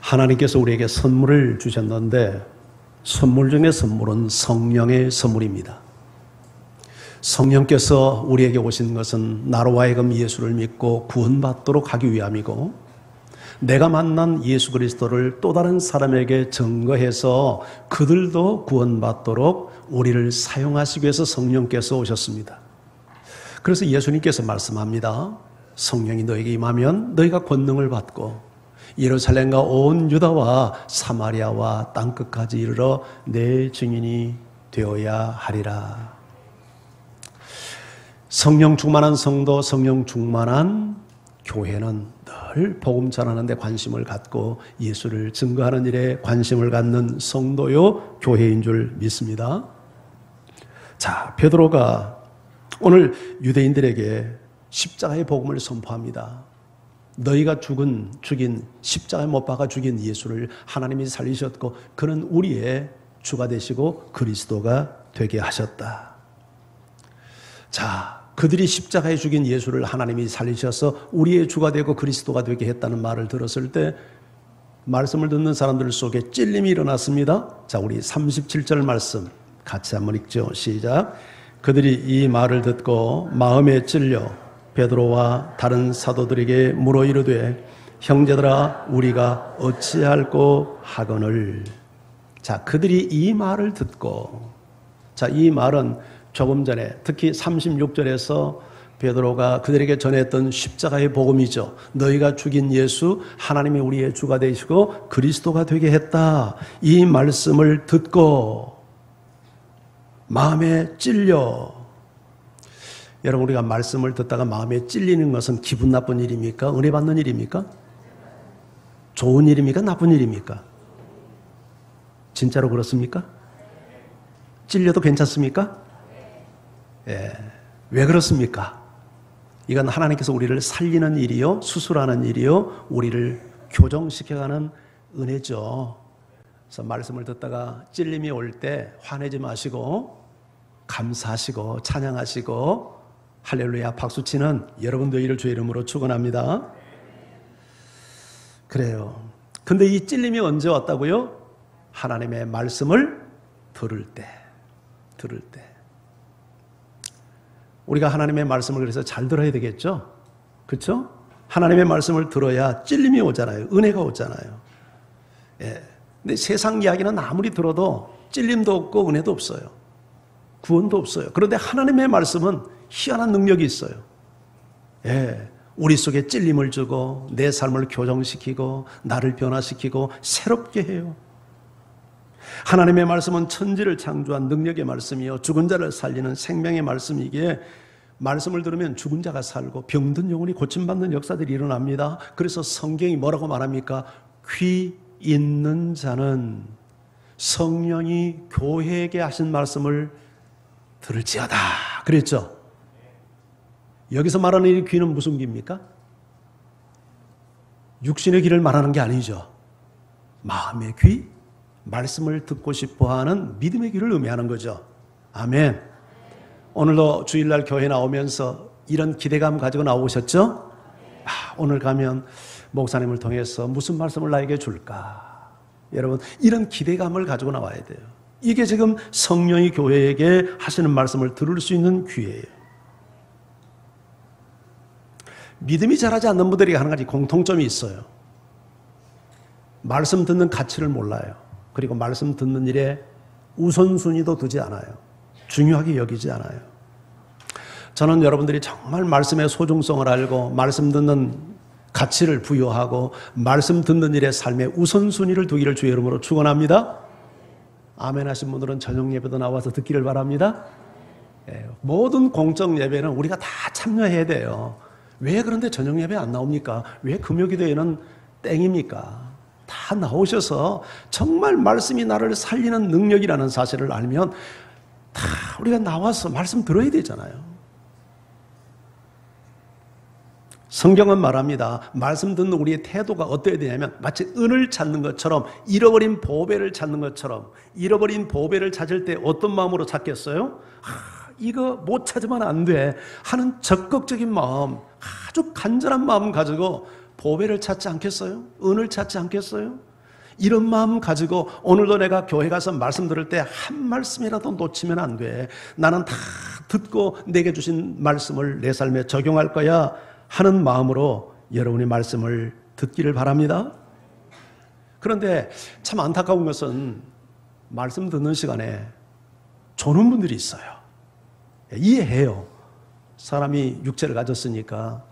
하나님께서 우리에게 선물을 주셨는데 선물 중에 선물은 성령의 선물입니다. 성령께서 우리에게 오신 것은 나로 하여금 예수를 믿고 구원받도록 하기 위함이고, 내가 만난 예수 그리스도를 또 다른 사람에게 증거해서 그들도 구원받도록 우리를 사용하시기 위해서 성령께서 오셨습니다. 그래서 예수님께서 말씀합니다. 성령이 너에게 임하면 너희가 권능을 받고 예루살렘과 온 유다와 사마리아와 땅끝까지 이르러 내 증인이 되어야 하리라. 성령 충만한 성도, 성령 충만한 교회는 늘 복음 전하는 데 관심을 갖고 예수를 증거하는 일에 관심을 갖는 성도요 교회인 줄 믿습니다. 자, 베드로가 오늘 유대인들에게 십자가의 복음을 선포합니다. 너희가 죽인 십자가에 못 박아 죽인 예수를 하나님이 살리셨고 그는 우리의 주가 되시고 그리스도가 되게 하셨다. 자, 그들이 십자가에 죽인 예수를 하나님이 살리셔서 우리의 주가 되고 그리스도가 되게 했다는 말을 들었을 때 말씀을 듣는 사람들 속에 찔림이 일어났습니다. 자, 우리 37절 말씀 같이 한번 읽죠. 시작. 그들이 이 말을 듣고 마음에 찔려 베드로와 다른 사도들에게 물어 이르되 형제들아 우리가 어찌할꼬 하거늘. 자, 그들이 이 말을 듣고, 자, 이 말은 조금 전에 특히 36절에서 베드로가 그들에게 전했던 십자가의 복음이죠. 너희가 죽인 예수 하나님이 우리의 주가 되시고 그리스도가 되게 했다. 이 말씀을 듣고 마음에 찔려. 여러분, 우리가 말씀을 듣다가 마음에 찔리는 것은 기분 나쁜 일입니까? 은혜 받는 일입니까? 좋은 일입니까? 나쁜 일입니까? 진짜로 그렇습니까? 찔려도 괜찮습니까? 예. 왜 그렇습니까? 이건 하나님께서 우리를 살리는 일이요, 수술하는 일이요, 우리를 교정시켜가는 은혜죠. 그래서 말씀을 듣다가 찔림이 올 때 화내지 마시고 감사하시고 찬양하시고 할렐루야 박수치는 여러분도 이를 주의 이름으로 축원합니다. 그래요. 근데 이 찔림이 언제 왔다고요? 하나님의 말씀을 들을 때. 우리가 하나님의 말씀을 그래서 잘 들어야 되겠죠? 그렇죠? 하나님의 말씀을 들어야 찔림이 오잖아요. 은혜가 오잖아요. 예. 근데 세상 이야기는 아무리 들어도 찔림도 없고 은혜도 없어요. 구원도 없어요. 그런데 하나님의 말씀은 희한한 능력이 있어요. 예. 우리 속에 찔림을 주고 내 삶을 교정시키고 나를 변화시키고 새롭게 해요. 하나님의 말씀은 천지를 창조한 능력의 말씀이요, 죽은 자를 살리는 생명의 말씀이기에 말씀을 들으면 죽은 자가 살고 병든 영혼이 고침받는 역사들이 일어납니다. 그래서 성경이 뭐라고 말합니까? 귀 있는 자는 성령이 교회에게 하신 말씀을 들을지어다 그랬죠. 여기서 말하는 이 귀는 무슨 귀입니까? 육신의 귀를 말하는 게 아니죠. 마음의 귀, 말씀을 듣고 싶어하는 믿음의 귀를 의미하는 거죠. 아멘. 오늘도 주일날 교회 나오면서 이런 기대감 가지고 나오셨죠? 오늘 가면 목사님을 통해서 무슨 말씀을 나에게 줄까? 여러분, 이런 기대감을 가지고 나와야 돼요. 이게 지금 성령이 교회에게 하시는 말씀을 들을 수 있는 귀예요. 믿음이 자라지 않는 분들이 한 가지 공통점이 있어요. 말씀 듣는 가치를 몰라요. 그리고 말씀 듣는 일에 우선순위도 두지 않아요. 중요하게 여기지 않아요. 저는 여러분들이 정말 말씀의 소중성을 알고 말씀 듣는 가치를 부여하고 말씀 듣는 일에 삶의 우선순위를 두기를 주의 이름으로 축원합니다. 아멘 하신 분들은 저녁 예배도 나와서 듣기를 바랍니다. 예, 모든 공적 예배는 우리가 다 참여해야 돼요. 왜 그런데 저녁 예배 안 나옵니까? 왜 금요기도에는 땡입니까? 다 나오셔서 정말 말씀이 나를 살리는 능력이라는 사실을 알면 다 우리가 나와서 말씀 들어야 되잖아요. 성경은 말합니다. 말씀 듣는 우리의 태도가 어때야 되냐면 마치 은을 찾는 것처럼, 잃어버린 보배를 찾는 것처럼, 잃어버린 보배를 찾을 때 어떤 마음으로 찾겠어요? 이거 못 찾으면 안 돼 하는 적극적인 마음, 아주 간절한 마음 가지고 보배를 찾지 않겠어요? 은을 찾지 않겠어요? 이런 마음 가지고 오늘도 내가 교회 가서 말씀 들을 때 한 말씀이라도 놓치면 안 돼. 나는 다 듣고 내게 주신 말씀을 내 삶에 적용할 거야 하는 마음으로 여러분이 말씀을 듣기를 바랍니다. 그런데 참 안타까운 것은 말씀 듣는 시간에 조는 분들이 있어요. 이해해요. 사람이 육체를 가졌으니까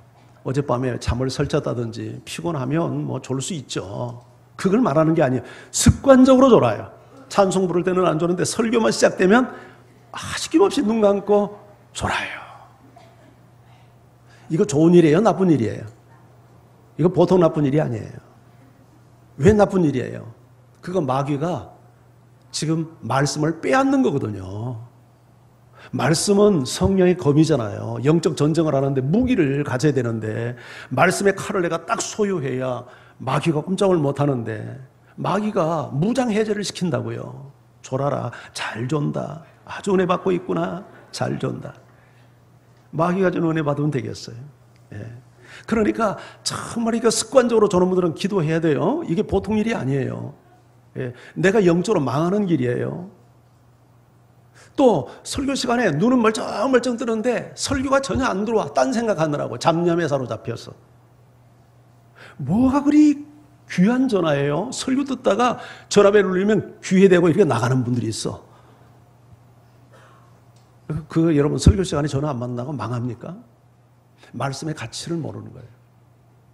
어젯밤에 잠을 설쳤다든지 피곤하면 뭐 졸 수 있죠. 그걸 말하는 게 아니에요. 습관적으로 졸아요. 찬송 부를 때는 안 조는데 설교만 시작되면 아낌없이 눈 감고 졸아요. 이거 좋은 일이에요? 나쁜 일이에요? 이거 보통 나쁜 일이 아니에요. 왜 나쁜 일이에요? 그거 마귀가 지금 말씀을 빼앗는 거거든요. 말씀은 성령의 검이잖아요. 영적 전쟁을 하는데 무기를 가져야 되는데 말씀의 칼을 내가 딱 소유해야 마귀가 꼼짝을 못하는데 마귀가 무장해제를 시킨다고요. 졸아라. 잘 존다. 아주 은혜 받고 있구나. 잘 존다. 마귀가 준 은혜 받으면 되겠어요. 예. 그러니까 정말 이거 습관적으로 저런 분들은 기도해야 돼요. 이게 보통 일이 아니에요. 예. 내가 영적으로 망하는 길이에요. 또 설교 시간에 눈은 멀쩡멀쩡 뜨는데 설교가 전혀 안 들어와. 딴 생각하느라고 잡념에 사로잡혀서. 뭐가 그리 귀한 전화예요? 설교 듣다가 전화벨 울리면 귀에 대고 이렇게 나가는 분들이 있어. 그 여러분 설교 시간에 전화 안 만나고 망합니까? 말씀의 가치를 모르는 거예요.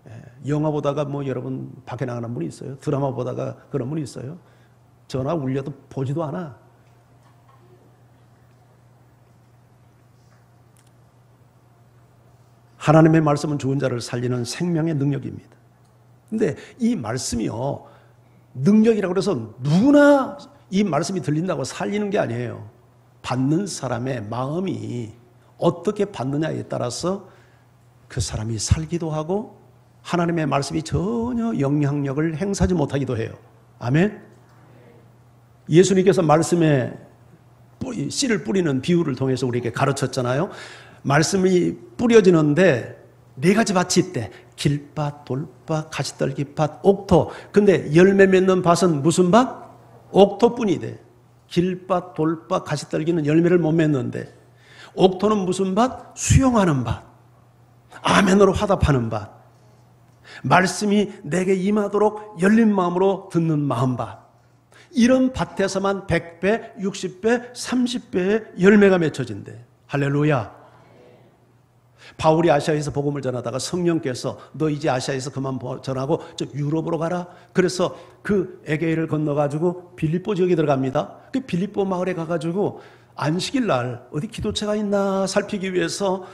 예. 영화 보다가 뭐 여러분 밖에 나가는 분이 있어요? 드라마 보다가 그런 분이 있어요? 전화 울려도 보지도 않아. 하나님의 말씀은 죽은 자를 살리는 생명의 능력입니다. 근데 이 말씀이요, 능력이라고 해서 누구나 이 말씀이 들린다고 살리는 게 아니에요. 받는 사람의 마음이 어떻게 받느냐에 따라서 그 사람이 살기도 하고 하나님의 말씀이 전혀 영향력을 행사하지 못하기도 해요. 아멘? 예수님께서 말씀에 씨를 뿌리는 비유를 통해서 우리에게 가르쳤잖아요. 말씀이 뿌려지는데 네 가지 밭이 있대. 길밭, 돌밭, 가시떨기밭, 옥토. 근데 열매 맺는 밭은 무슨 밭? 옥토뿐이래. 길밭, 돌밭, 가시떨기는 열매를 못 맺는데 옥토는 무슨 밭? 수용하는 밭. 아멘으로 화답하는 밭. 말씀이 내게 임하도록 열린 마음으로 듣는 마음밭. 이런 밭에서만 100배, 60배, 30배의 열매가 맺혀진대. 할렐루야. 바울이 아시아에서 복음을 전하다가 성령께서 너 이제 아시아에서 그만 전하고 저 유럽으로 가라. 그래서 그 에게이를 건너가지고 빌립보 지역에 들어갑니다. 그 빌립보 마을에 가가지고 안식일 날 어디 기도처가 있나 살피기 위해서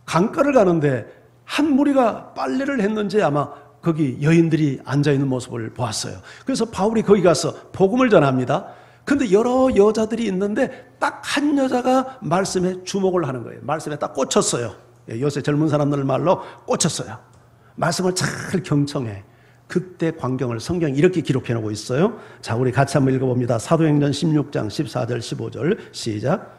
강가를 가는데 한 무리가 빨래를 했는지 아마 거기 여인들이 앉아있는 모습을 보았어요. 그래서 바울이 거기 가서 복음을 전합니다. 근데 여러 여자들이 있는데 딱 한 여자가 말씀에 주목을 하는 거예요. 말씀에 딱 꽂혔어요. 요새 젊은 사람들 말로 꽂혔어요. 말씀을 잘 경청해. 그때 광경을 성경이 이렇게 기록해 놓고 있어요. 자, 우리 같이 한번 읽어봅니다. 사도행전 16장 14절 15절 시작.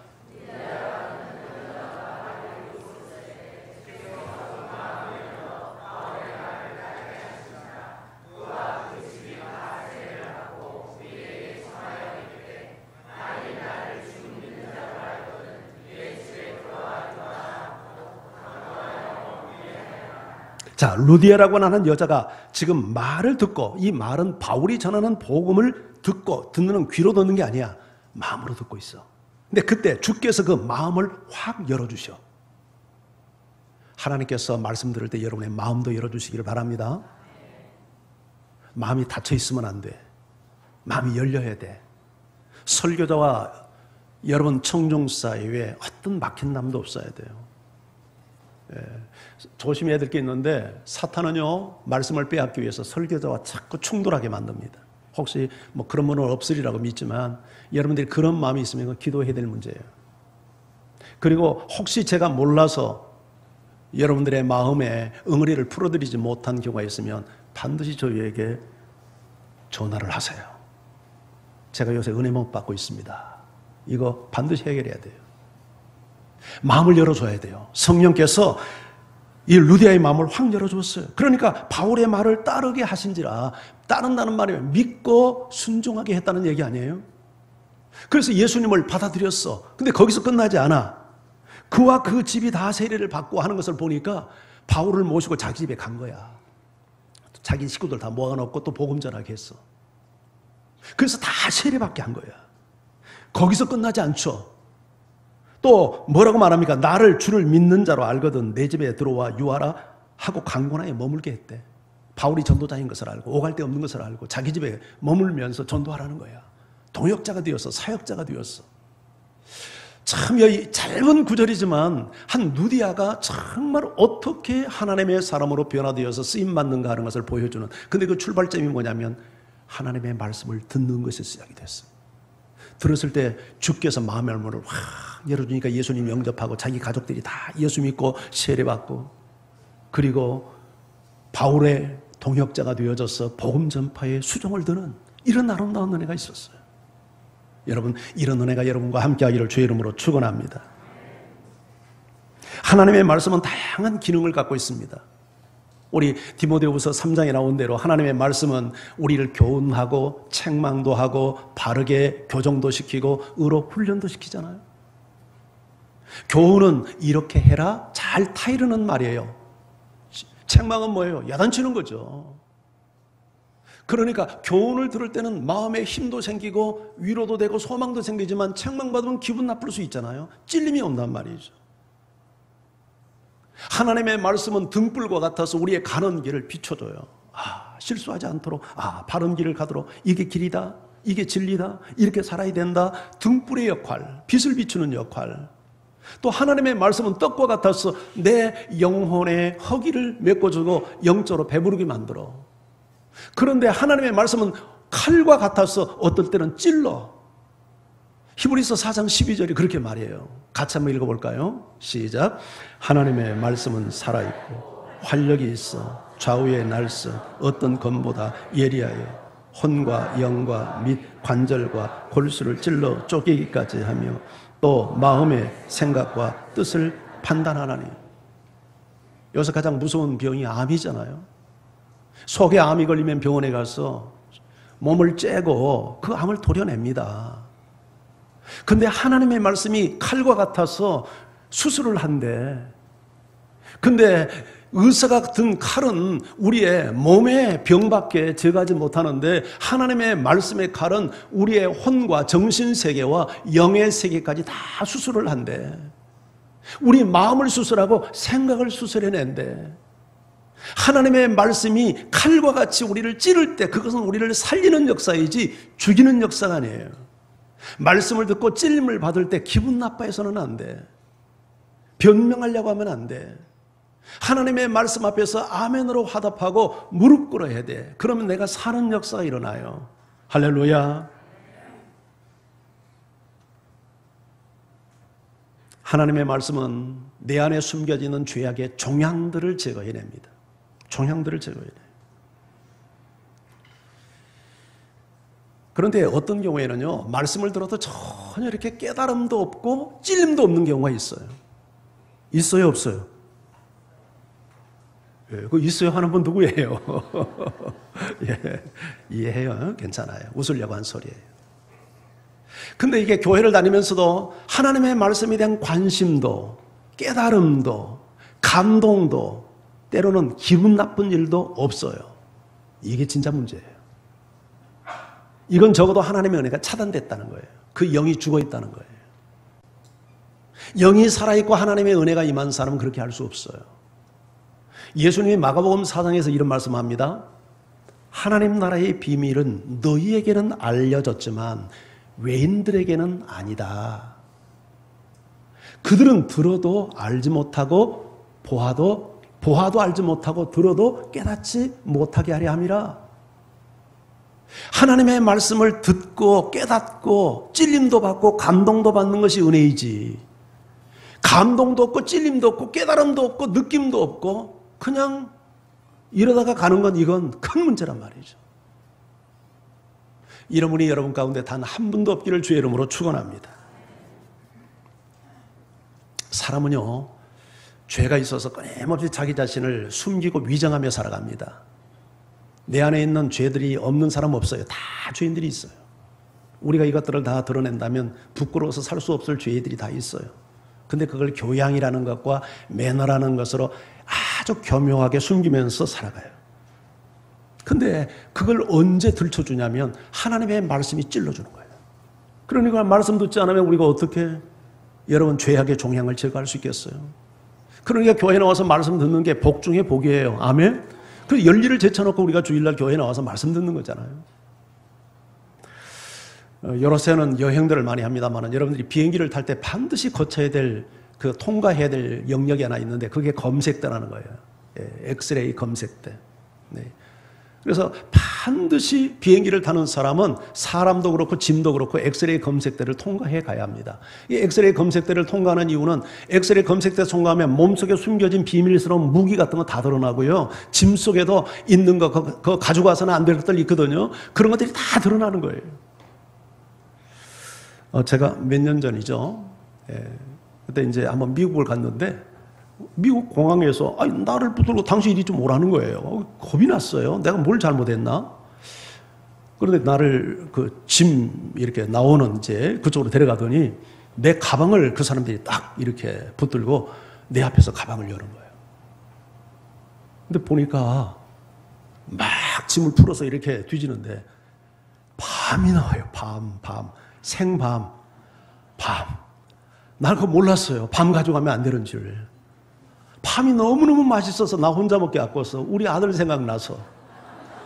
자, 루디아라고 하는 여자가 지금 말을 듣고, 이 말은 바울이 전하는 복음을 듣고, 듣는 귀로 듣는 게 아니야. 마음으로 듣고 있어. 근데 그때 주께서 그 마음을 확 열어주셔. 하나님께서 말씀 들을 때 여러분의 마음도 열어주시기를 바랍니다. 마음이 닫혀 있으면 안 돼. 마음이 열려야 돼. 설교자와 여러분 청중 사이에 어떤 막힌 남도 없어야 돼요. 예, 조심해야 될 게 있는데 사탄은요 말씀을 빼앗기 위해서 설교자와 자꾸 충돌하게 만듭니다. 혹시 뭐 그런 분은 없으리라고 믿지만 여러분들이 그런 마음이 있으면 기도해야 될 문제예요. 그리고 혹시 제가 몰라서 여러분들의 마음에 응어리를 풀어드리지 못한 경우가 있으면 반드시 저희에게 전화를 하세요. 제가 요새 은혜 못 받고 있습니다. 이거 반드시 해결해야 돼요. 마음을 열어줘야 돼요. 성령께서 이 루디아의 마음을 확 열어줬어요. 그러니까 바울의 말을 따르게 하신지라, 따른다는 말이 믿고 순종하게 했다는 얘기 아니에요? 그래서 예수님을 받아들였어. 근데 거기서 끝나지 않아. 그와 그 집이 다 세례를 받고 하는 것을 보니까 바울을 모시고 자기 집에 간 거야. 자기 식구들 다 모아놓고 또 복음 전하게 했어. 그래서 다 세례받게 한 거야. 거기서 끝나지 않죠. 또 뭐라고 말합니까? 나를 주를 믿는 자로 알거든 내 집에 들어와 유하라 하고 강고나에 머물게 했대. 바울이 전도자인 것을 알고 오갈 데 없는 것을 알고 자기 집에 머물면서 전도하라는 거야. 동역자가 되었어. 사역자가 되었어. 참 이 짧은 구절이지만 한 루디아가 정말 어떻게 하나님의 사람으로 변화되어서 쓰임받는가 하는 것을 보여주는, 근데 그 출발점이 뭐냐면 하나님의 말씀을 듣는 것이 시작이 됐어. 들었을 때 주께서 마음의 문을 확 열어주니까 예수님 영접하고 자기 가족들이 다 예수 믿고 세례받고, 그리고 바울의 동역자가 되어져서 복음 전파에 수종을 드는 이런 아름다운 은혜가 있었어요. 여러분, 이런 은혜가 여러분과 함께하기를 주의 이름으로 축원합니다. 하나님의 말씀은 다양한 기능을 갖고 있습니다. 우리 디모데후서 3장에 나온 대로 하나님의 말씀은 우리를 교훈하고 책망도 하고 바르게 교정도 시키고 의로 훈련도 시키잖아요. 교훈은 이렇게 해라, 잘 타이르는 말이에요. 책망은 뭐예요? 야단치는 거죠. 그러니까 교훈을 들을 때는 마음에 힘도 생기고 위로도 되고 소망도 생기지만 책망받으면 기분 나쁠 수 있잖아요. 찔림이 온단 말이죠. 하나님의 말씀은 등불과 같아서 우리의 가는 길을 비춰줘요. 실수하지 않도록, 바른 길을 가도록, 이게 길이다, 이게 진리다, 이렇게 살아야 된다. 등불의 역할, 빛을 비추는 역할. 또 하나님의 말씀은 떡과 같아서 내 영혼의 허기를 메꿔주고 영적으로 배부르게 만들어. 그런데 하나님의 말씀은 칼과 같아서 어떨 때는 찔러. 히브리서 4장 12절이 그렇게 말해요. 같이 한번 읽어볼까요? 시작. 하나님의 말씀은 살아있고 활력이 있어 좌우의 날선 어떤 검보다 예리하여 혼과 영과 및 관절과 골수를 찔러 쪼개기까지 하며 또 마음의 생각과 뜻을 판단하나니. 여기서 가장 무서운 병이 암이잖아요. 속에 암이 걸리면 병원에 가서 몸을 째고 그 암을 도려냅니다. 근데 하나님의 말씀이 칼과 같아서 수술을 한대. 근데 의사가 든 칼은 우리의 몸의 병밖에 제거하지 못하는데 하나님의 말씀의 칼은 우리의 혼과 정신세계와 영의 세계까지 다 수술을 한대. 우리 마음을 수술하고 생각을 수술해낸대. 하나님의 말씀이 칼과 같이 우리를 찌를 때 그것은 우리를 살리는 역사이지 죽이는 역사가 아니에요. 말씀을 듣고 찔림을 받을 때 기분 나빠해서는 안 돼. 변명하려고 하면 안 돼. 하나님의 말씀 앞에서 아멘으로 화답하고 무릎 꿇어야 돼. 그러면 내가 사는 역사가 일어나요. 할렐루야. 하나님의 말씀은 내 안에 숨겨지는 죄악의 종양들을 제거해냅니다. 종양들을 제거해내요. 그런데 어떤 경우에는요, 말씀을 들어도 전혀 이렇게 깨달음도 없고 찔림도 없는 경우가 있어요. 있어요, 없어요? 예, 그 있어요 하는 분 누구예요? 예, 이해해요. 괜찮아요. 웃으려고 한 소리예요. 근데 이게 교회를 다니면서도 하나님의 말씀에 대한 관심도, 깨달음도, 감동도, 때로는 기분 나쁜 일도 없어요. 이게 진짜 문제예요. 이건 적어도 하나님의 은혜가 차단됐다는 거예요. 그 영이 죽어있다는 거예요. 영이 살아있고 하나님의 은혜가 임한 사람은 그렇게 할 수 없어요. 예수님이 마가복음 4장에서 이런 말씀합니다. 하나님 나라의 비밀은 너희에게는 알려졌지만 외인들에게는 아니다. 그들은 들어도 알지 못하고 보아도 알지 못하고 들어도 깨닫지 못하게 하려 함이라. 하나님의 말씀을 듣고 깨닫고 찔림도 받고 감동도 받는 것이 은혜이지, 감동도 없고 찔림도 없고 깨달음도 없고 느낌도 없고 그냥 이러다가 가는 건 이건 큰 문제란 말이죠. 이런 분이 여러분 가운데 단 한 분도 없기를 주의 이름으로 축원합니다. 사람은요, 죄가 있어서 끊임없이 자기 자신을 숨기고 위장하며 살아갑니다. 내 안에 있는 죄들이 없는 사람 없어요. 다 죄인들이 있어요. 우리가 이것들을 다 드러낸다면 부끄러워서 살 수 없을 죄들이 다 있어요. 근데 그걸 교양이라는 것과 매너라는 것으로 아주 교묘하게 숨기면서 살아가요. 근데 그걸 언제 들춰주냐면 하나님의 말씀이 찔러주는 거예요. 그러니까 말씀 듣지 않으면 우리가 어떻게 여러분 죄악의 종향을 제거할 수 있겠어요? 그러니까 교회 나와서 말씀 듣는 게 복 중에 복이에요. 아멘? 그 열리를 제쳐놓고 우리가 주일날 교회 나와서 말씀 듣는 거잖아요. 요새는 여행들을 많이 합니다만 여러분들이 비행기를 탈 때 반드시 거쳐야 될 그 통과해야 될 영역이 하나 있는데 그게 검색대라는 거예요. 엑스레이 검색대. 네. 그래서 반드시 비행기를 타는 사람은 사람도 그렇고 짐도 그렇고 엑스레이 검색대를 통과해 가야 합니다. 이 엑스레이 검색대를 통과하는 이유는 엑스레이 검색대 통과하면 몸속에 숨겨진 비밀스러운 무기 같은 거 다 드러나고요. 짐 속에도 있는 거 그거 가지고 와서는 안 될 것들 있거든요. 그런 것들이 다 드러나는 거예요. 제가 몇 년 전이죠. 그때 이제 한번 미국을 갔는데 미국 공항에서 나를 붙들고 당신 이리 좀 오라는 거예요. 겁이 났어요. 내가 뭘 잘못했나? 그런데 나를 그 짐 이렇게 나오는 이제 그쪽으로 데려가더니 내 가방을 그 사람들이 딱 이렇게 붙들고 내 앞에서 가방을 여는 거예요. 근데 보니까 막 짐을 풀어서 이렇게 뒤지는데 밤이 나와요. 밤. 생밤. 난 그거 몰랐어요. 밤 가져가면 안 되는 줄. 밤이 너무너무 맛있어서 나 혼자 먹기 아까워서 우리 아들 생각나서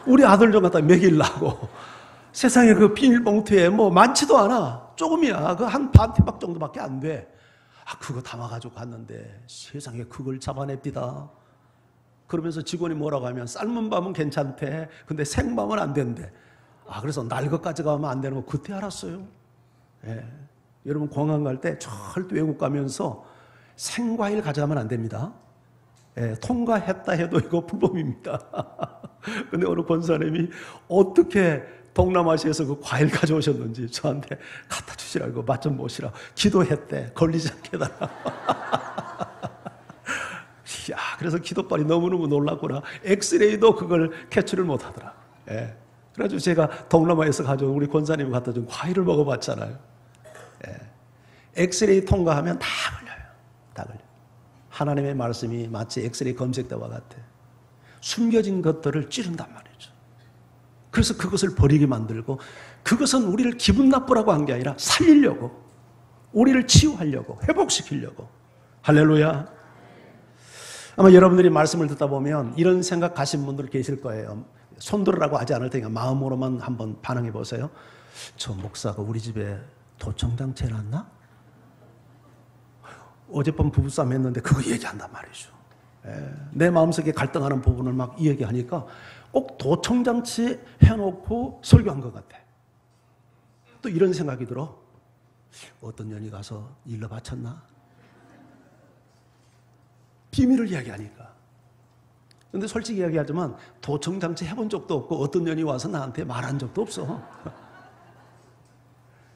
우리 아들 좀 갖다 먹이려고 세상에 그 비닐봉투에 뭐 많지도 않아. 조금이야. 그 한 반 태박 정도밖에 안 돼. 그거 담아가지고 갔는데 세상에 그걸 잡아냅디다. 그러면서 직원이 뭐라고 하면 삶은 밤은 괜찮대. 근데 생밤은 안 된대. 그래서 날 것까지 가면 안 되는 거 그때 알았어요. 여러분 공항 갈 때 절대 외국 가면서 생과일 가져가면 안 됩니다. 통과했다 해도 이거 불법입니다. 근데 어느 권사님이 어떻게 동남아시아에서 그 과일 가져오셨는지 저한테 갖다 주시라고 맛 좀 보시라고 기도했대. 걸리지 않게 해달라. 그래서 기도빨이 너무너무 놀랐구나. 엑스레이도 그걸 캐치를 못하더라. 그래가지고 제가 동남아에서 가져온 우리 권사님이 갖다 준 과일을 먹어봤잖아요. 엑스레이 통과하면 다 걸려요. 다 걸려요. 하나님의 말씀이 마치 엑스레이 검색대와 같아. 숨겨진 것들을 찌른단 말이죠. 그래서 그것을 버리게 만들고 그것은 우리를 기분 나쁘라고 한 게 아니라 살리려고, 우리를 치유하려고, 회복시키려고. 할렐루야. 아마 여러분들이 말씀을 듣다 보면 이런 생각 가신 분들 계실 거예요. 손들으라고 하지 않을 테니까 마음으로만 한번 반응해 보세요. 저 목사가 우리 집에 도청장치 해놨나? 어젯밤 부부싸움 했는데 그거 얘기한단 말이죠. 내 마음속에 갈등하는 부분을 막 이야기하니까 꼭 도청장치 해놓고 설교한 것 같아. 또 이런 생각이 들어. 어떤 년이 가서 일러 바쳤나? 비밀을 이야기하니까. 근데 솔직히 이야기하지만 도청장치 해본 적도 없고 어떤 년이 와서 나한테 말한 적도 없어.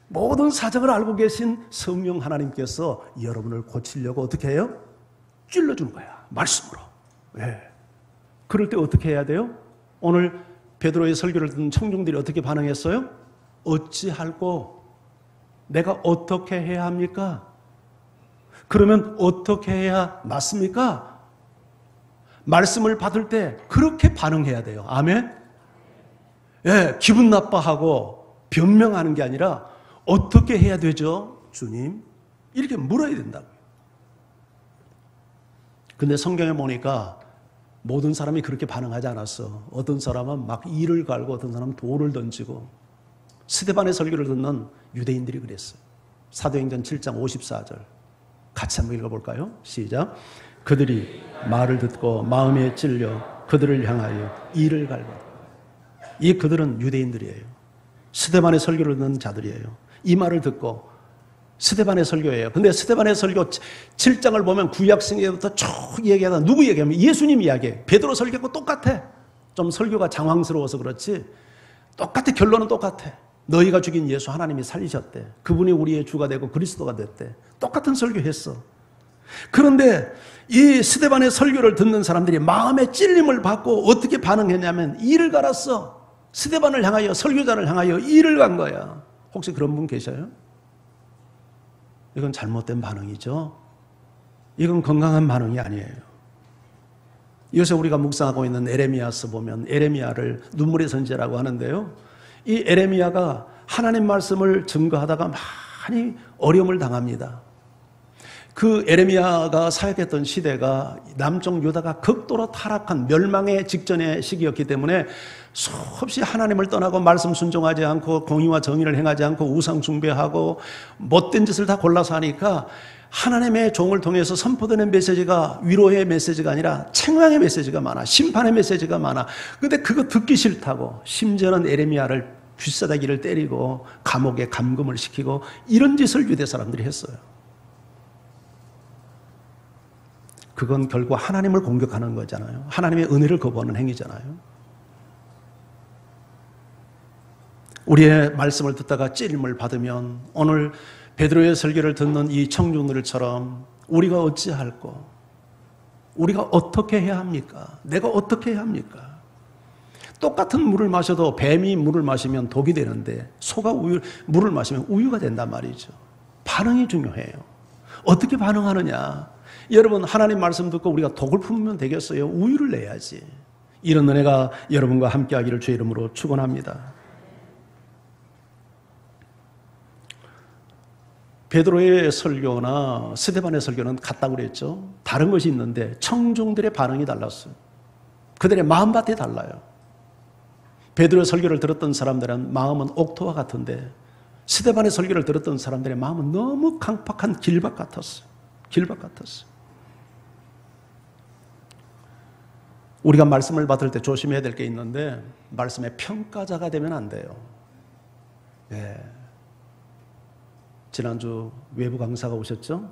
모든 사정을 알고 계신 성령 하나님께서 여러분을 고치려고 어떻게 해요? 찔러주는 거야. 말씀으로. 그럴 때 어떻게 해야 돼요? 오늘 베드로의 설교를 듣는 청중들이 어떻게 반응했어요? 어찌할꼬? 내가 어떻게 해야 합니까? 그러면 어떻게 해야 맞습니까? 말씀을 받을 때 그렇게 반응해야 돼요. 아멘? 기분 나빠하고 변명하는 게 아니라 어떻게 해야 되죠? 주님? 이렇게 물어야 된다고요. 근데 성경에 보니까 모든 사람이 그렇게 반응하지 않았어. 어떤 사람은 막 이를 갈고 어떤 사람은 돌을 던지고 스데반의 설교를 듣는 유대인들이 그랬어요. 사도행전 7장 54절 같이 한번 읽어볼까요? 시작. 그들이 말을 듣고 마음에 찔려 그들을 향하여 이를 갈고. 이 그들은 유대인들이에요. 스데반의 설교를 듣는 자들이에요. 이 말을 듣고 스데반의 설교예요. 근데 스데반의 설교 7장을 보면 구약성경부터 쭉 얘기하다 누구 얘기하면 예수님 이야기해. 베드로 설교하고 똑같아. 좀 설교가 장황스러워서 그렇지 똑같아. 결론은 똑같아. 너희가 죽인 예수 하나님이 살리셨대. 그분이 우리의 주가 되고 그리스도가 됐대. 똑같은 설교했어. 그런데 이 스데반의 설교를 듣는 사람들이 마음의 찔림을 받고 어떻게 반응했냐면 이를 갈았어. 스데반을 향하여, 설교자를 향하여 이를 간 거야. 혹시 그런 분 계셔요? 이건 잘못된 반응이죠. 이건 건강한 반응이 아니에요. 요새 우리가 묵상하고 있는 에레미야서 보면 에레미야를 눈물의 선지자라고 하는데요. 이 에레미야가 하나님 말씀을 증거하다가 많이 어려움을 당합니다. 그 에레미야가 사역했던 시대가 남쪽 유다가 극도로 타락한 멸망의 직전의 시기였기 때문에 수없이 하나님을 떠나고 말씀 순종하지 않고 공의와 정의를 행하지 않고 우상 숭배하고 못된 짓을 다 골라서 하니까 하나님의 종을 통해서 선포되는 메시지가 위로의 메시지가 아니라 책망의 메시지가 많아. 심판의 메시지가 많아. 근데 그거 듣기 싫다고 심지어는 에레미야를 귓사다기를 때리고 감옥에 감금을 시키고 이런 짓을 유대 사람들이 했어요. 그건 결국 하나님을 공격하는 거잖아요. 하나님의 은혜를 거부하는 행위잖아요. 우리의 말씀을 듣다가 찔림을 받으면 오늘 베드로의 설교를 듣는 이 청중들처럼 우리가 어찌할꼬? 우리가 어떻게 해야 합니까? 내가 어떻게 해야 합니까? 똑같은 물을 마셔도 뱀이 물을 마시면 독이 되는데 소가 물을 마시면 우유가 된단 말이죠. 반응이 중요해요. 어떻게 반응하느냐? 여러분 하나님 말씀 듣고 우리가 독을 품으면 되겠어요? 우유를 내야지. 이런 은혜가 여러분과 함께하기를 주의 이름으로 축원합니다. 베드로의 설교나 스데반의 설교는 같다고 그랬죠. 다른 것이 있는데 청중들의 반응이 달랐어요. 그들의 마음밭이 달라요. 베드로의 설교를 들었던 사람들은 마음은 옥토와 같은데 스데반의 설교를 들었던 사람들의 마음은 너무 강팍한 길밭 같았어요. 길밭 같았어요. 우리가 말씀을 받을 때 조심해야 될 게 있는데 말씀의 평가자가 되면 안 돼요. 예. 지난주 외부 강사가 오셨죠?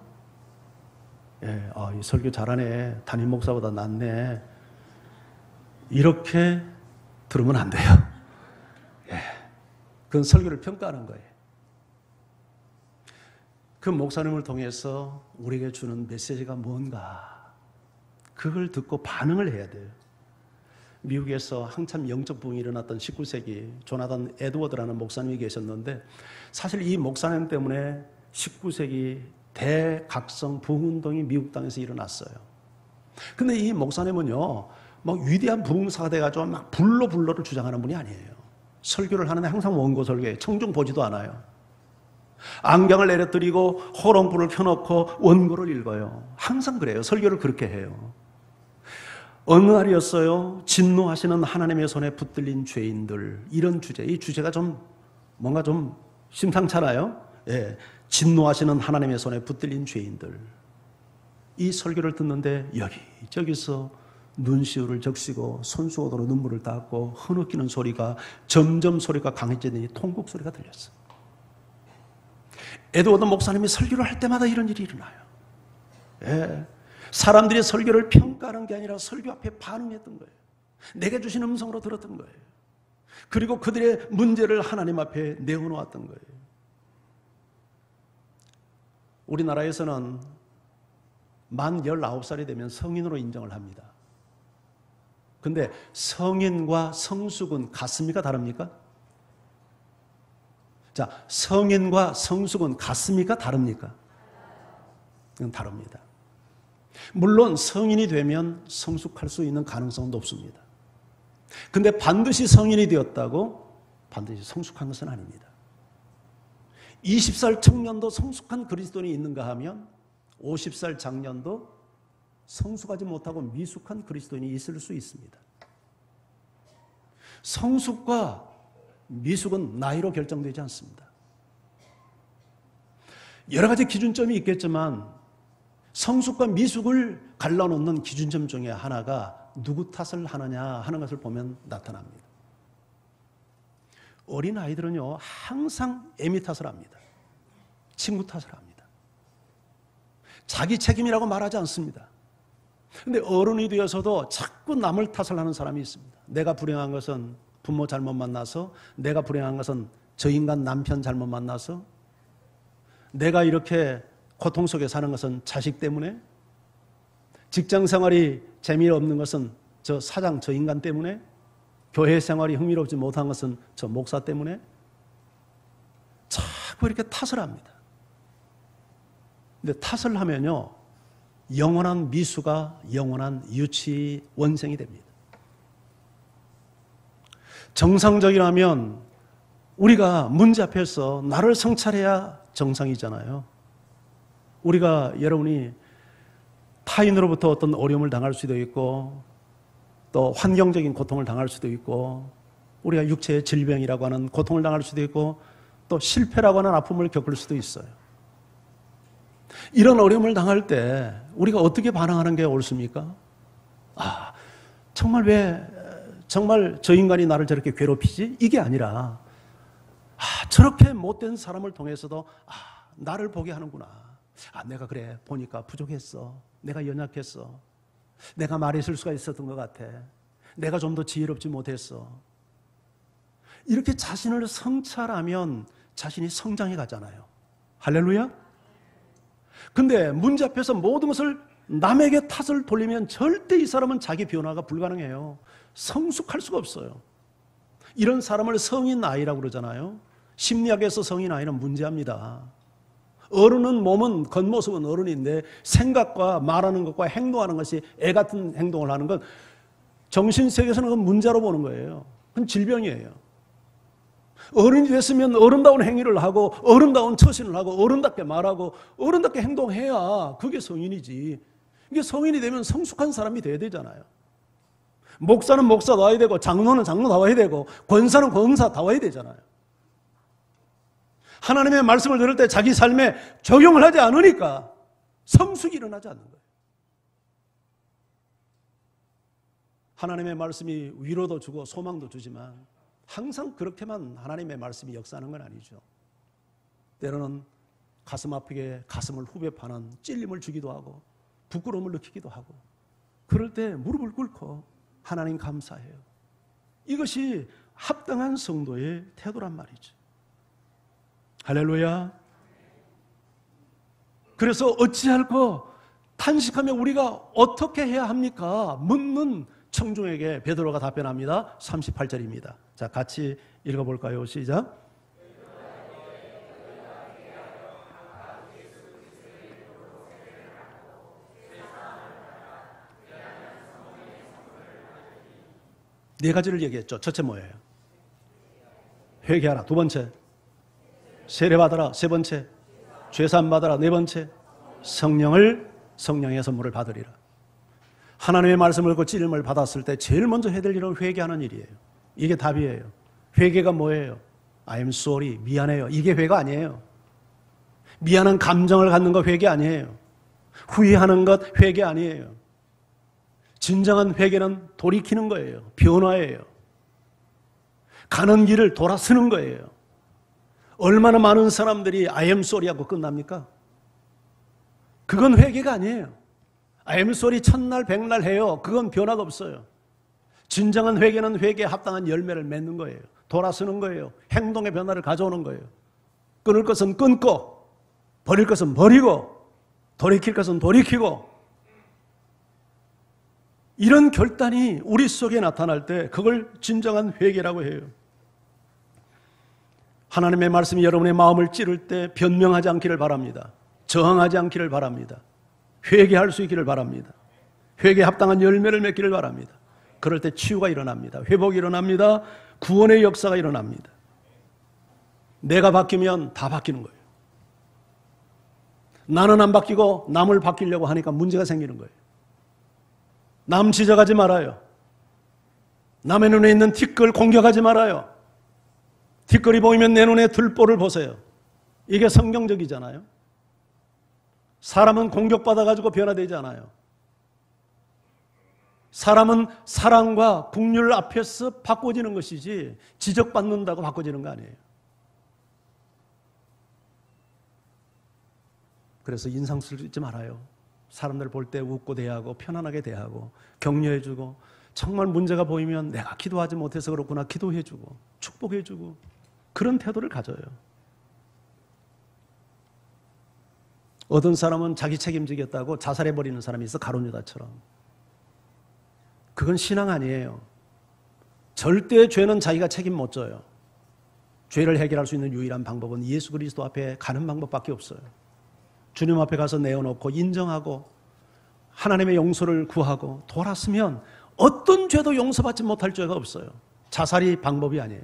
예, 이 설교 잘하네. 담임 목사보다 낫네. 이렇게 들으면 안 돼요. 예. 그건 설교를 평가하는 거예요. 그 목사님을 통해서 우리에게 주는 메시지가 뭔가 그걸 듣고 반응을 해야 돼요. 미국에서 한참 영적 부흥이 일어났던 19세기 조나단 에드워드라는 목사님이 계셨는데 사실 이 목사님 때문에 19세기 대각성 부흥운동이 미국 땅에서 일어났어요. 근데 이 목사님은요 막 위대한 부흥사가 돼가지고 막 불로를 주장하는 분이 아니에요. 설교를 하는데 항상 원고 설교에 청중 보지도 않아요. 안경을 내려뜨리고 호롱불을 켜놓고 원고를 읽어요. 항상 그래요. 설교를 그렇게 해요. 어느 날이었어요. 진노하시는 하나님의 손에 붙들린 죄인들. 이런 주제. 이 주제가 좀 뭔가 좀 심상찮아요. 예. 진노하시는 하나님의 손에 붙들린 죄인들. 이 설교를 듣는데 여기저기서 눈시울을 적시고 손수건으로 눈물을 닦고 흐느끼는 소리가 점점 소리가 강해지더니 통곡 소리가 들렸어요. 에드워드 목사님이 설교를 할 때마다 이런 일이 일어나요. 예. 사람들이 설교를 평가하는 게 아니라 설교 앞에 반응했던 거예요. 내게 주신 음성으로 들었던 거예요. 그리고 그들의 문제를 하나님 앞에 내어놓았던 거예요. 우리나라에서는 만 19살이 되면 성인으로 인정을 합니다. 근데 성인과 성숙은 같습니까? 다릅니까? 자, 성인과 성숙은 같습니까? 다릅니까? 이건 다릅니다. 물론 성인이 되면 성숙할 수 있는 가능성은 높습니다. 근데 반드시 성인이 되었다고 반드시 성숙한 것은 아닙니다. 20살 청년도 성숙한 그리스도인이 있는가 하면 50살 장년도 성숙하지 못하고 미숙한 그리스도인이 있을 수 있습니다. 성숙과 미숙은 나이로 결정되지 않습니다. 여러 가지 기준점이 있겠지만 성숙과 미숙을 갈라놓는 기준점 중에 하나가 누구 탓을 하느냐 하는 것을 보면 나타납니다. 어린 아이들은요 항상 애미 탓을 합니다. 친구 탓을 합니다. 자기 책임이라고 말하지 않습니다. 그런데 어른이 되어서도 자꾸 남을 탓을 하는 사람이 있습니다. 내가 불행한 것은 부모 잘못 만나서, 내가 불행한 것은 저 인간 남편 잘못 만나서, 내가 이렇게 고통 속에 사는 것은 자식 때문에, 직장 생활이 재미없는 것은 저 사장, 저 인간 때문에, 교회 생활이 흥미롭지 못한 것은 저 목사 때문에 자꾸 이렇게 탓을 합니다. 근데 탓을 하면요, 영원한 미수가 영원한 유치원생이 됩니다. 정상적이라면 우리가 문제 앞에서 나를 성찰해야 정상이잖아요. 우리가, 여러분이 타인으로부터 어떤 어려움을 당할 수도 있고 또 환경적인 고통을 당할 수도 있고 우리가 육체의 질병이라고 하는 고통을 당할 수도 있고 또 실패라고 하는 아픔을 겪을 수도 있어요. 이런 어려움을 당할 때 우리가 어떻게 반응하는 게 옳습니까? 정말 저 인간이 나를 저렇게 괴롭히지? 이게 아니라 저렇게 못된 사람을 통해서도 나를 보게 하는구나. 내가 그래 보니까 부족했어. 내가 연약했어. 내가 말의 실수가 있었던 것 같아. 내가 좀 더 지혜롭지 못했어. 이렇게 자신을 성찰하면 자신이 성장해 가잖아요. 할렐루야? 근데 문제 앞에서 모든 것을 남에게 탓을 돌리면 절대 이 사람은 자기 변화가 불가능해요. 성숙할 수가 없어요. 이런 사람을 성인 아이라고 그러잖아요. 심리학에서 성인 아이는 문제합니다. 어른은 몸은 겉모습은 어른인데 생각과 말하는 것과 행동하는 것이 애 같은 행동을 하는 건 정신세계에서는 그건 문제로 보는 거예요. 그건 질병이에요. 어른이 됐으면 어른다운 행위를 하고 어른다운 처신을 하고 어른답게 말하고 어른답게 행동해야 그게 성인이지. 이게 성인이 되면 성숙한 사람이 돼야 되잖아요. 목사는 목사 나와야 되고 장로는 장로 나와야 되고 권사는 권사 나와야 되잖아요. 하나님의 말씀을 들을 때 자기 삶에 적용을 하지 않으니까 성숙이 일어나지 않는 거예요. 하나님의 말씀이 위로도 주고 소망도 주지만 항상 그렇게만 하나님의 말씀이 역사하는 건 아니죠. 때로는 가슴 아프게 가슴을 후벼 파는 찔림을 주기도 하고 부끄러움을 느끼기도 하고 그럴 때 무릎을 꿇고 하나님 감사해요. 이것이 합당한 성도의 태도란 말이죠. 할렐루야. 그래서 어찌할꼬 탄식하며 우리가 어떻게 해야 합니까? 묻는 청중에게 베드로가 답변합니다. 38절입니다. 자, 같이 읽어볼까요? 시작. 네 가지를 얘기했죠. 첫째 뭐예요? 회개하라. 두 번째, 세례받아라. 세 번째, 죄사함 받아라. 네 번째, 성령의 선물을 받으리라. 하나님의 말씀을 듣고 찔림을 받았을 때 제일 먼저 해야 될 일은 회개하는 일이에요. 이게 답이에요. 회개가 뭐예요? I am sorry. 미안해요. 이게 회개가 아니에요. 미안한 감정을 갖는 거 회개 아니에요. 후회하는 것 회개 아니에요. 진정한 회개는 돌이키는 거예요. 변화예요. 가는 길을 돌아서는 거예요. 얼마나 많은 사람들이 I am sorry 하고 끝납니까? 그건 회개가 아니에요. I am sorry 첫날 백날 해요. 그건 변화가 없어요. 진정한 회개는 회개에 합당한 열매를 맺는 거예요. 돌아서는 거예요. 행동의 변화를 가져오는 거예요. 끊을 것은 끊고 버릴 것은 버리고 돌이킬 것은 돌이키고 이런 결단이 우리 속에 나타날 때 그걸 진정한 회개라고 해요. 하나님의 말씀이 여러분의 마음을 찌를 때 변명하지 않기를 바랍니다. 저항하지 않기를 바랍니다. 회개할 수 있기를 바랍니다. 회개에 합당한 열매를 맺기를 바랍니다. 그럴 때 치유가 일어납니다. 회복이 일어납니다. 구원의 역사가 일어납니다. 내가 바뀌면 다 바뀌는 거예요. 나는 안 바뀌고 남을 바뀌려고 하니까 문제가 생기는 거예요. 남 지적하지 말아요. 남의 눈에 있는 티끌 공격하지 말아요. 티끌이 보이면 내 눈에 들보를 보세요. 이게 성경적이잖아요. 사람은 공격받아가지고 변화되지 않아요. 사람은 사랑과 긍휼 앞에서 바꿔지는 것이지 지적받는다고 바꿔지는 거 아니에요. 그래서 인상 쓰지 말아요. 사람들 볼 때 웃고 대하고 편안하게 대하고 격려해주고 정말 문제가 보이면 내가 기도하지 못해서 그렇구나 기도해주고 축복해주고 그런 태도를 가져요. 어떤 사람은 자기 책임지겠다고 자살해버리는 사람이 있어, 가룟 유다처럼. 그건 신앙 아니에요. 절대 죄는 자기가 책임 못 져요. 죄를 해결할 수 있는 유일한 방법은 예수 그리스도 앞에 가는 방법밖에 없어요. 주님 앞에 가서 내어놓고 인정하고 하나님의 용서를 구하고 돌았으면 어떤 죄도 용서받지 못할 죄가 없어요. 자살이 방법이 아니에요.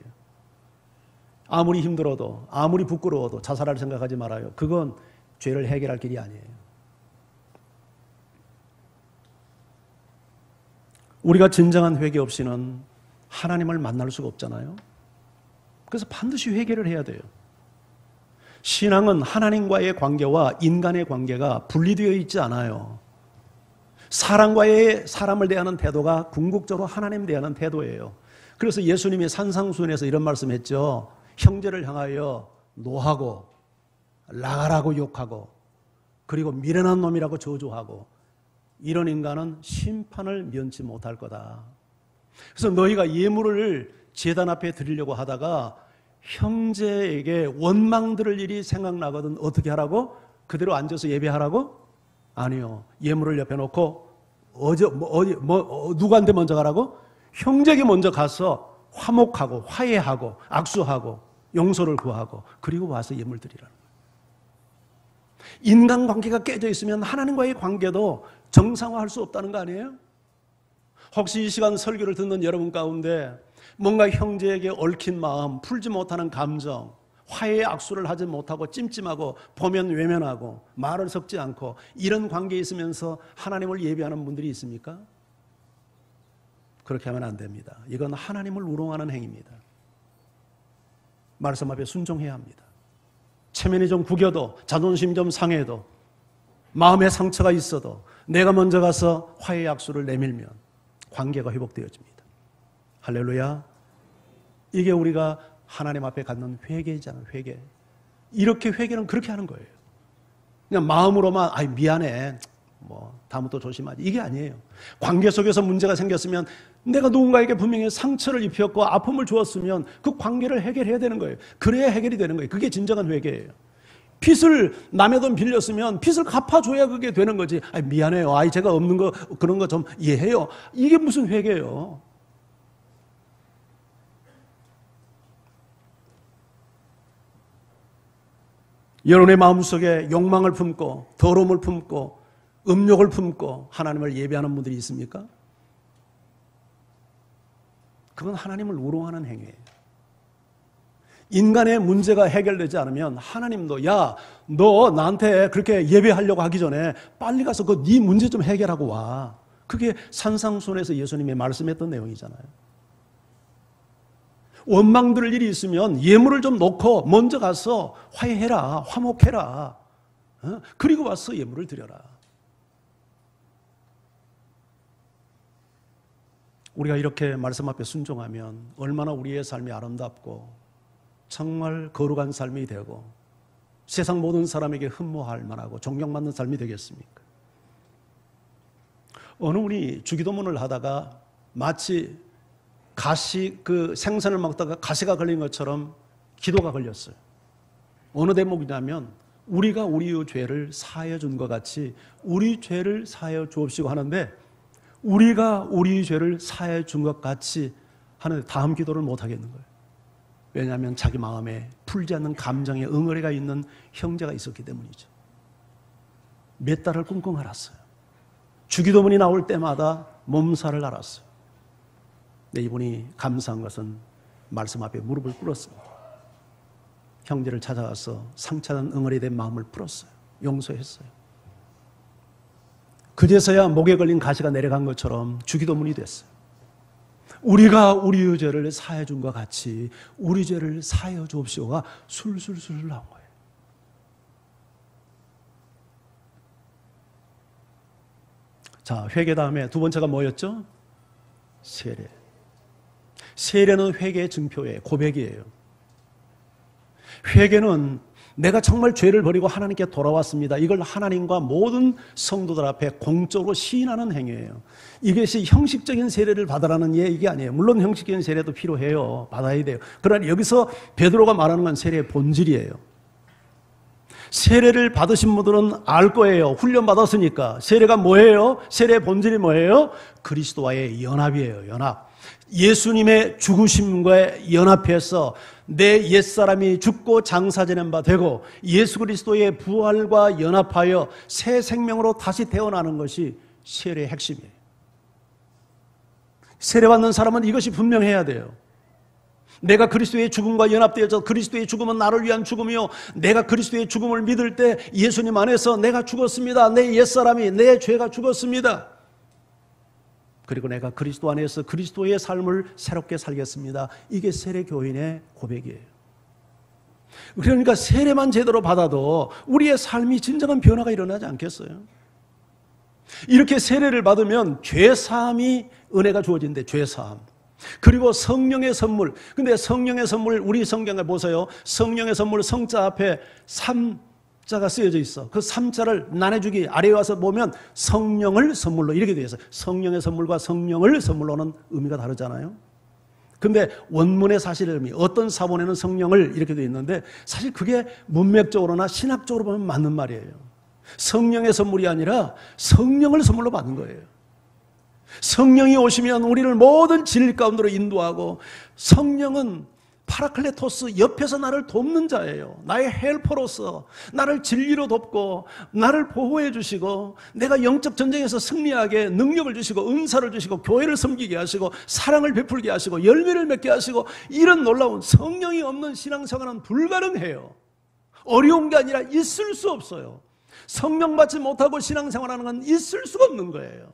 아무리 힘들어도 아무리 부끄러워도 자살할 생각하지 말아요. 그건 죄를 해결할 길이 아니에요. 우리가 진정한 회개 없이는 하나님을 만날 수가 없잖아요. 그래서 반드시 회개를 해야 돼요. 신앙은 하나님과의 관계와 인간의 관계가 분리되어 있지 않아요. 사람을 대하는 태도가 궁극적으로 하나님 대하는 태도예요. 그래서 예수님이 산상수훈에서 이런 말씀했죠. 형제를 향하여 노하고 나가라고 욕하고 그리고 미련한 놈이라고 저주하고 이런 인간은 심판을 면치 못할 거다. 그래서 너희가 예물을 제단 앞에 드리려고 하다가 형제에게 원망 들을 일이 생각나거든 어떻게 하라고? 그대로 앉아서 예배하라고? 아니요. 예물을 옆에 놓고 누구한테 먼저 가라고? 형제에게 먼저 가서 화목하고 화해하고 악수하고 용서를 구하고 그리고 와서 예물 드리라는 거예요. 인간관계가 깨져 있으면 하나님과의 관계도 정상화할 수 없다는 거 아니에요? 혹시 이 시간 설교를 듣는 여러분 가운데 뭔가 형제에게 얽힌 마음, 풀지 못하는 감정, 화해의 악수를 하지 못하고 찜찜하고 보면 외면하고 말을 섞지 않고 이런 관계에 있으면서 하나님을 예배하는 분들이 있습니까? 그렇게 하면 안 됩니다. 이건 하나님을 우롱하는 행위입니다. 말씀 앞에 순종해야 합니다. 체면이 좀 구겨도 자존심 좀 상해도 마음에 상처가 있어도 내가 먼저 가서 화해의 악수를 내밀면 관계가 회복되어집니다. 할렐루야. 이게 우리가 하나님 앞에 갖는 회개잖아요. 회개. 이렇게 회개는 그렇게 하는 거예요. 그냥 마음으로만 미안해. 다음부터 조심하지. 이게 아니에요. 관계 속에서 문제가 생겼으면 내가 누군가에게 분명히 상처를 입혔고 아픔을 주었으면 그 관계를 해결해야 되는 거예요. 그래야 해결이 되는 거예요. 그게 진정한 회개예요. 빚을 남의 돈 빌렸으면 빚을 갚아줘야 그게 되는 거지. 미안해요. 제가 없는 거 그런 거 좀 이해해요. 이게 무슨 회개예요. 여러분의 마음속에 욕망을 품고 더러움을 품고 음욕을 품고 하나님을 예배하는 분들이 있습니까? 그건 하나님을 우롱하는 행위예요. 인간의 문제가 해결되지 않으면 하나님도 너 나한테 그렇게 예배하려고 하기 전에 빨리 가서 네 문제 좀 해결하고 와. 그게 산상수훈에서 예수님이 말씀했던 내용이잖아요. 원망 들을 일이 있으면 예물을 좀 놓고 먼저 가서 화해해라, 화목해라. 그리고 와서 예물을 드려라. 우리가 이렇게 말씀 앞에 순종하면 얼마나 우리의 삶이 아름답고 정말 거룩한 삶이 되고 세상 모든 사람에게 흠모할 만하고 존경받는 삶이 되겠습니까? 어느 분이 주기도문을 하다가 마치 생선을 먹다가 가시가 걸린 것처럼 기도가 걸렸어요. 어느 대목이냐면 우리가 우리의 죄를 사하여 준 것 같이 우리 죄를 사하여 주옵시고 하는데 우리가 우리의 죄를 사하여 준 것 같이 하는데 다음 기도를 못 하겠는 거예요. 왜냐하면 자기 마음에 풀지 않는 감정의 응어리가 있는 형제가 있었기 때문이죠. 몇 달을 끙끙 앓았어요. 주기도문이 나올 때마다 몸살을 앓았어요. 근데 이분이 감사한 것은 말씀 앞에 무릎을 꿇었습니다. 형제를 찾아가서 상처난 응어리 된 마음을 풀었어요. 용서했어요. 그제서야 목에 걸린 가시가 내려간 것처럼 주기도문이 됐어요. 우리가 우리의 죄를 사하여 준 것 같이 우리 죄를 사하여 주옵시오가 술술술 나온 거예요. 자, 회개 다음에 두 번째가 뭐였죠? 세례. 세례는 회개의 증표예요. 고백이에요. 회개는 내가 정말 죄를 버리고 하나님께 돌아왔습니다. 이걸 하나님과 모든 성도들 앞에 공적으로 시인하는 행위예요. 이것이 형식적인 세례를 받으라는 얘기 아니에요. 물론 형식적인 세례도 필요해요. 받아야 돼요. 그러나 여기서 베드로가 말하는 건 세례의 본질이에요. 세례를 받으신 분들은 알 거예요. 훈련 받았으니까. 세례가 뭐예요? 세례의 본질이 뭐예요? 그리스도와의 연합이에요. 연합. 예수님의 죽으심과 연합해서 내 옛사람이 죽고 장사 지낸 바 되고 예수 그리스도의 부활과 연합하여 새 생명으로 다시 태어나는 것이 세례의 핵심이에요. 세례받는 사람은 이것이 분명해야 돼요. 내가 그리스도의 죽음과 연합되어서 그리스도의 죽음은 나를 위한 죽음이요, 내가 그리스도의 죽음을 믿을 때 예수님 안에서 내가 죽었습니다. 내 옛사람이, 내 죄가 죽었습니다. 그리고 내가 그리스도 안에서 그리스도의 삶을 새롭게 살겠습니다. 이게 세례교인의 고백이에요. 그러니까 세례만 제대로 받아도 우리의 삶이 진정한 변화가 일어나지 않겠어요? 이렇게 세례를 받으면 죄사함이 은혜가 주어진대. 죄사함. 그리고 성령의 선물. 근데 성령의 선물, 우리 성경에 보세요. 성령의 선물, 성자 앞에 3자가 쓰여져 있어. 그 3자를 나눠주기 아래에 와서 보면 성령을 선물로 이렇게 되어 있어요. 성령의 선물과 성령을 선물로는 의미가 다르잖아요. 근데 원문의 사실의 의미, 어떤 사본에는 성령을 이렇게 되어 있는데 사실 그게 문맥적으로나 신학적으로 보면 맞는 말이에요. 성령의 선물이 아니라 성령을 선물로 받는 거예요. 성령이 오시면 우리를 모든 진리 가운데로 인도하고, 성령은 파라클레토스, 옆에서 나를 돕는 자예요. 나의 헬퍼로서 나를 진리로 돕고 나를 보호해 주시고 내가 영적 전쟁에서 승리하게 능력을 주시고 은사를 주시고 교회를 섬기게 하시고 사랑을 베풀게 하시고 열매를 맺게 하시고, 이런 놀라운 성령이 없는 신앙생활은 불가능해요. 어려운 게 아니라 있을 수 없어요. 성령 받지 못하고 신앙생활하는 건 있을 수가 없는 거예요.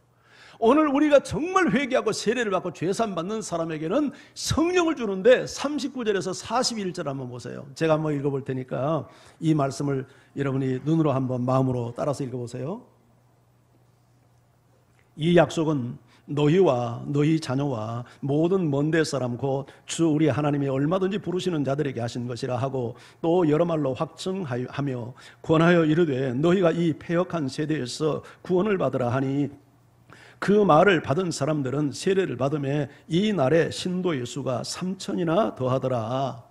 오늘 우리가 정말 회개하고 세례를 받고 죄산 받는 사람에게는 성령을 주는데 39절에서 41절 한번 보세요. 제가 한번 읽어볼 테니까 이 말씀을 여러분이 눈으로 한번 마음으로 따라서 읽어보세요. 이 약속은 너희와 너희 자녀와 모든 먼데 사람 곧 주 우리 하나님이 얼마든지 부르시는 자들에게 하신 것이라 하고, 또 여러 말로 확증하며 권하여 이르되 너희가 이 패역한 세대에서 구원을 받으라 하니, 그 말을 받은 사람들은 세례를 받음에 이 날에 신도의 수가 3,000이나 더하더라.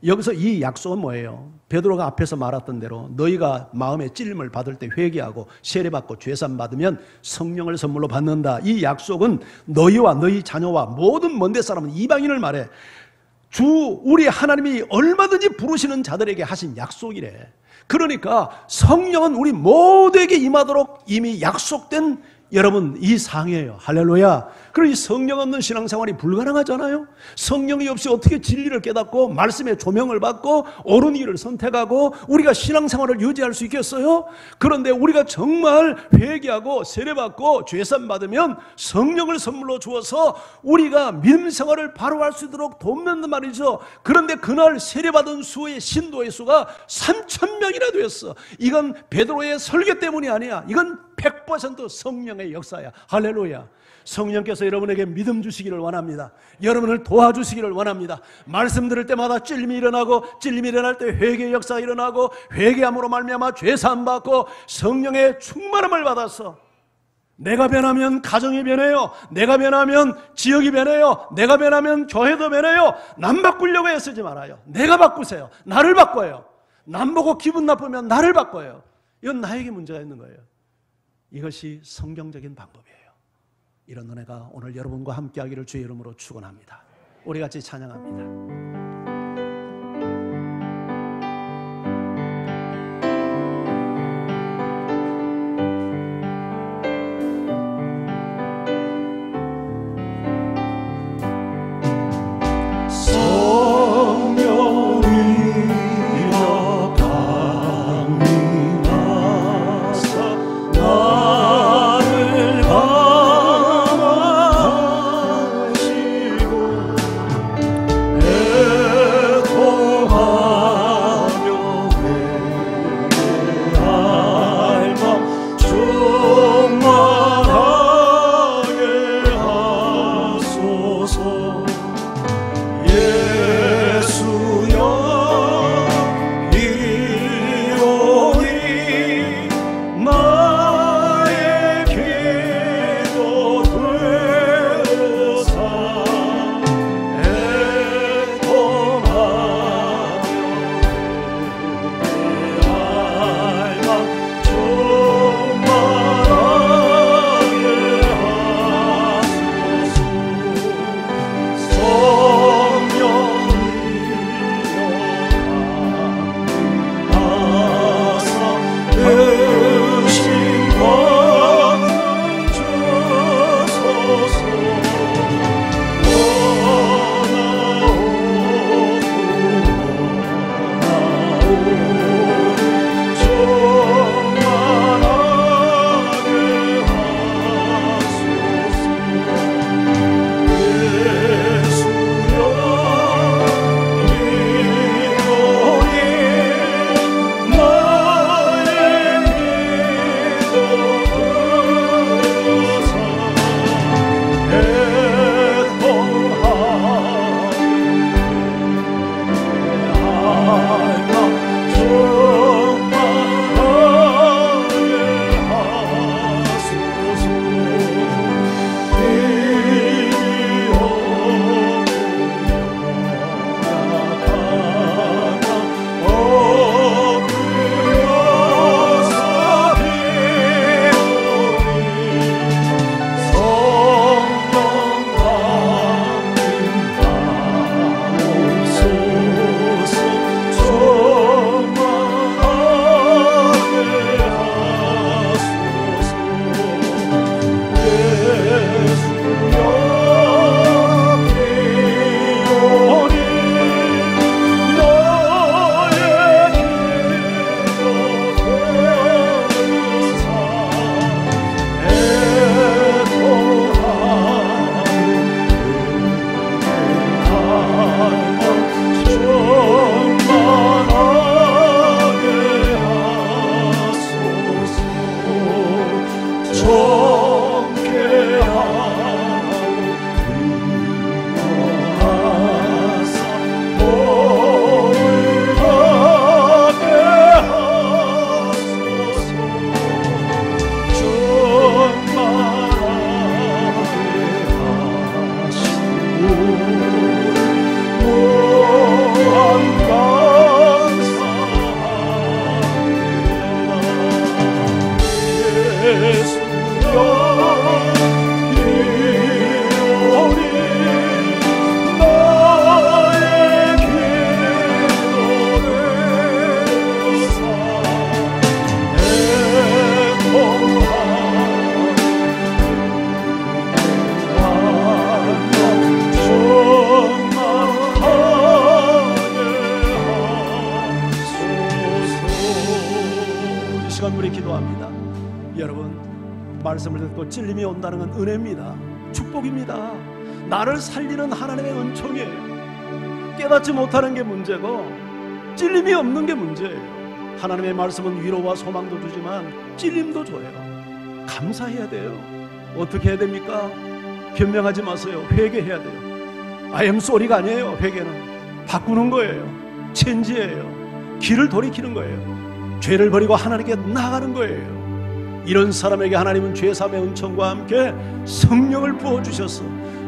여기서 이 약속은 뭐예요? 베드로가 앞에서 말했던 대로 너희가 마음에 찔림을 받을 때 회개하고 세례받고 죄산 받으면 성령을 선물로 받는다. 이 약속은 너희와 너희 자녀와 모든 먼데 사람은, 이방인을 말해. 주 우리 하나님이 얼마든지 부르시는 자들에게 하신 약속이래. 그러니까 성령은 우리 모두에게 임하도록 이미 약속된 여러분 이 상이에요. 할렐루야. 그러니 성령 없는 신앙생활이 불가능하잖아요. 성령이 없이 어떻게 진리를 깨닫고 말씀의 조명을 받고 옳은 길을 선택하고 우리가 신앙생활을 유지할 수 있겠어요? 그런데 우리가 정말 회개하고 세례받고 죄산 받으면 성령을 선물로 주어서 우리가 믿음 생활을 바로 할 수 있도록 돕는단 말이죠. 그런데 그날 세례받은 수의 신도의 수가 3,000명이나 되었어. 이건 베드로의 설교 때문이 아니야. 이건 100% 성령의 역사야. 할렐루야. 성령께서 여러분에게 믿음 주시기를 원합니다. 여러분을 도와주시기를 원합니다. 말씀 들을 때마다 찔림이 일어나고, 찔림이 일어날 때 회개의 역사가 일어나고, 회개함으로 말미암아 죄사함 받고 성령의 충만함을 받아서 내가 변하면 가정이 변해요. 내가 변하면 지역이 변해요. 내가 변하면 교회도 변해요. 남 바꾸려고 애쓰지 말아요. 내가 바꾸세요. 나를 바꿔요. 남 보고 기분 나쁘면 나를 바꿔요. 이건 나에게 문제가 있는 거예요. 이것이 성경적인 방법이에요. 이런 은혜가 오늘 여러분과 함께하기를 주의 이름으로 축원합니다. 우리 같이 찬양합니다. 내 말씀을 듣고 찔림이 온다는 건 은혜입니다. 축복입니다. 나를 살리는 하나님의 은총이에요. 깨닫지 못하는 게 문제고 찔림이 없는 게 문제예요. 하나님의 말씀은 위로와 소망도 주지만 찔림도 줘요. 감사해야 돼요. 어떻게 해야 됩니까? 변명하지 마세요. 회개해야 돼요. I am sorry가 아니에요. 회개는 바꾸는 거예요. 체인지예요. 길을 돌이키는 거예요. 죄를 버리고 하나님께 나아가는 거예요. 이런 사람에게 하나님은 죄사함의 은총과 함께 성령을 부어주셔서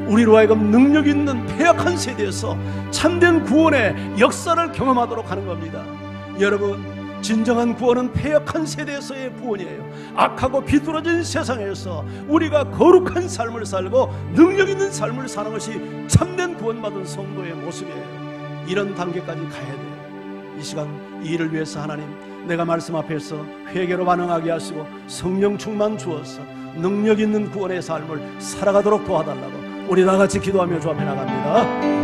우리로 하여금 능력 있는 패역한 세대에서 참된 구원의 역사를 경험하도록 하는 겁니다. 여러분, 진정한 구원은 패역한 세대에서의 구원이에요. 악하고 비뚤어진 세상에서 우리가 거룩한 삶을 살고 능력 있는 삶을 사는 것이 참된 구원받은 성도의 모습이에요. 이런 단계까지 가야 돼요. 이 시간 이 일을 위해서 하나님, 내가 말씀 앞에서 회개로 반응하게 하시고 성령 충만 주어서 능력 있는 구원의 삶을 살아가도록 도와달라고 우리 다같이 기도하며 주 앞에 나갑니다.